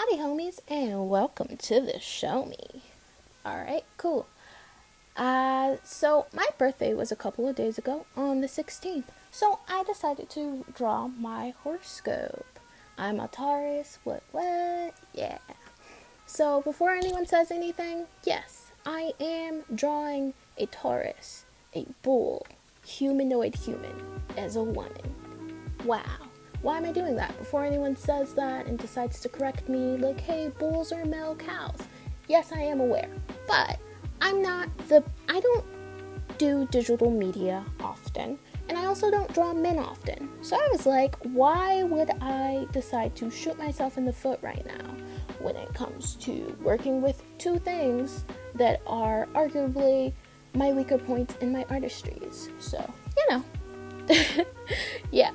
Howdy homies and welcome to the show me. Alright, cool. So my birthday was a couple of days ago on the 16th. So I decided to draw my horoscope. I'm a Taurus, what? Yeah. So before anyone says anything, yes, I am drawing a Taurus, a bull, humanoid human, as a woman. Wow. Why am I doing that? Before anyone says that and decides to correct me, like, hey, bulls are male cows. Yes, I am aware. But I don't do digital media often. And I also don't draw men often. So I was like, why would I decide to shoot myself in the foot right now when it comes to working with two things that are arguably my weaker points in my artistries? So, yeah.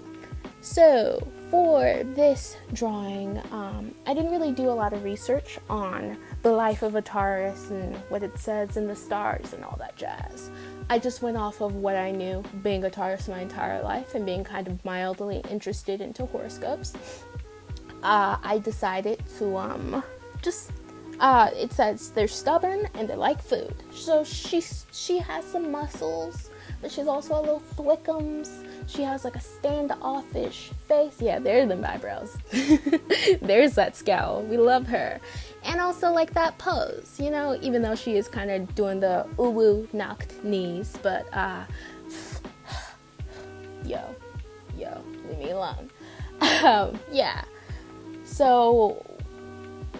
So, for this drawing, I didn't really do a lot of research on the life of a Taurus and what it says in the stars and all that jazz. I just went off of what I knew, being a Taurus my entire life and being kind of mildly interested into horoscopes. I decided to it says they're stubborn and they like food. So she has some muscles, but she's also a little thwickums. She has like a standoffish face. Yeah, there's them eyebrows. There's that scowl. We love her. And also like that pose, even though she is kind of doing the uwu knocked knees, but yo, leave me alone. Yeah. So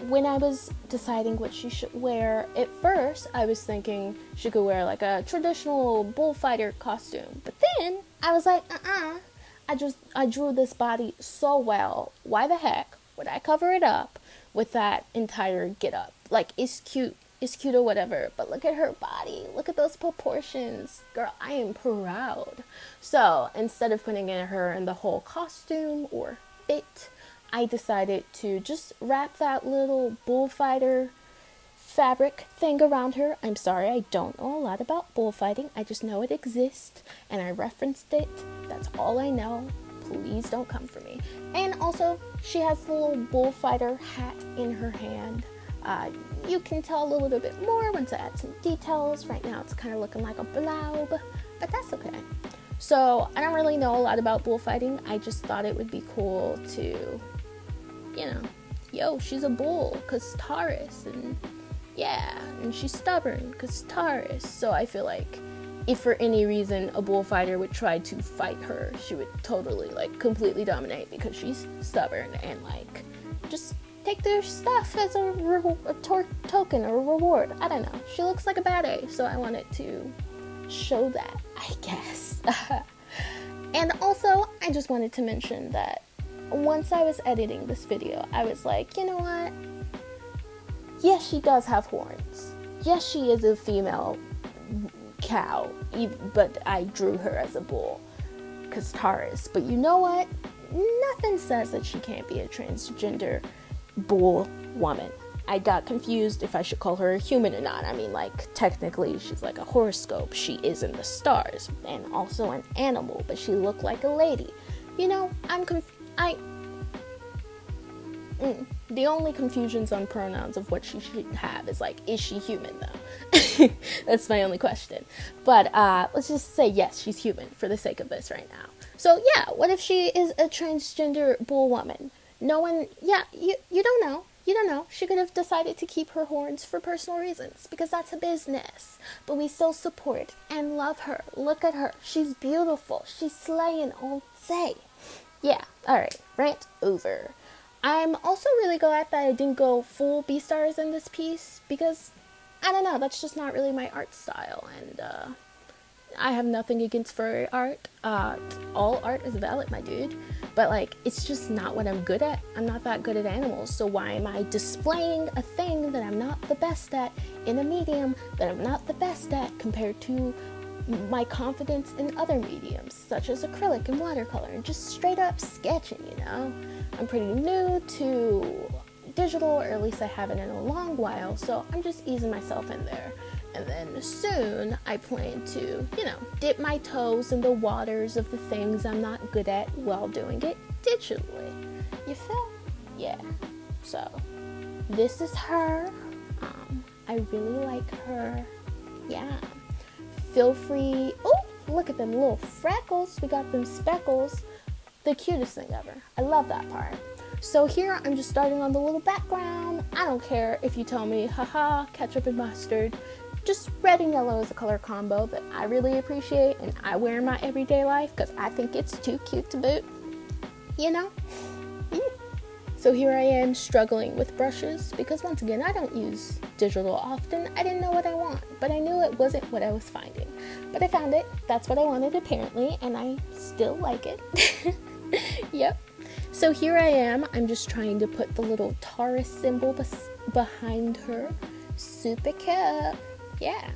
when I was deciding what she should wear, at first I was thinking she could wear like a traditional bullfighter costume. But then I was like, I drew this body so well. Why the heck would I cover it up with that entire get-up? Like, it's cute or whatever, but look at her body. Look at those proportions. Girl, I am proud. So instead of putting her in the whole costume or fit, I decided to just wrap that little bullfighter fabric thing around her. I'm sorry, I don't know a lot about bullfighting. I just know it exists and I referenced it. That's all I know. Please don't come for me. And also, she has the little bullfighter hat in her hand. You can tell a little bit more once I add some details. Right now it's kind of looking like a blob, but that's okay. So I don't really know a lot about bullfighting. I just thought it would be cool to, she's a bull because Taurus, and yeah, and she's stubborn because Taurus. So I feel like if for any reason a bullfighter would try to fight her, she would totally completely dominate because she's stubborn and just take their stuff as a token or a reward. I don't know. She looks like a bad A, so I wanted to show that, I guess. And also, I just wanted to mention that once I was editing this video, I was like, you know what? Yes, she does have horns. Yes, she is a female cow, but I drew her as a bull because Taurus. But you know what? Nothing says that she can't be a transgender bull woman. I got confused if I should call her a human or not. I mean, technically she's like a horoscope. She is in the stars and also an animal, but she looked like a lady. The only confusions on pronouns of what she should have is she human though? That's my only question. But let's just say yes, she's human for the sake of this right now. So yeah, what if she is a transgender bull woman? No one, you don't know. You don't know. She could have decided to keep her horns for personal reasons because that's a business. But we still support and love her. Look at her. She's beautiful. She's slaying all day. Yeah, alright. Rant over. I'm also really glad that I didn't go full B-stars in this piece because, I don't know, that's just not really my art style. And I have nothing against furry art. All art is valid, my dude. But it's just not what I'm good at. I'm not that good at animals. So why am I displaying a thing that I'm not the best at in a medium that I'm not the best at compared to my confidence in other mediums, such as acrylic and watercolor, and just straight up sketching, I'm pretty new to digital, or at least I haven't in a long while, so I'm just easing myself in there. And then soon I plan to, dip my toes in the waters of the things I'm not good at while doing it digitally. You feel? Yeah. So, this is her. I really like her. Yeah. Feel free. Oh, look at them little freckles. We got them speckles. The cutest thing ever. I love that part. So here I'm just starting on the little background. I don't care if you tell me, haha, ketchup and mustard. Just red and yellow is a color combo that I really appreciate and I wear in my everyday life because I think it's too cute to boot. You know? So here I am struggling with brushes because once again, I don't use digital often. I didn't know what I want, but I knew it wasn't what I was finding. But I found it. That's what I wanted apparently, and I still like it. Yep. So here I am. I'm just trying to put the little Taurus symbol behind her. Super cute. Yeah.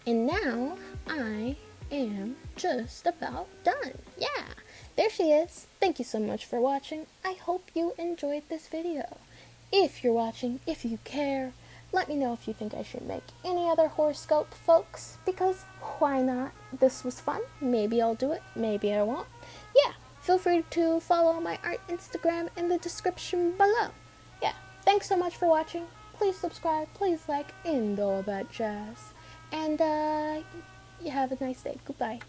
And now I am just about done. Yeah. There she is. Thank you so much for watching. I hope you enjoyed this video. If you're watching, if you care, let me know if you think I should make any other horoscope, folks, because why not? This was fun. Maybe I'll do it. Maybe I won't. Yeah, feel free to follow my art Instagram in the description below. Yeah, thanks so much for watching. Please subscribe, please like, and all that jazz. And you have a nice day. Goodbye.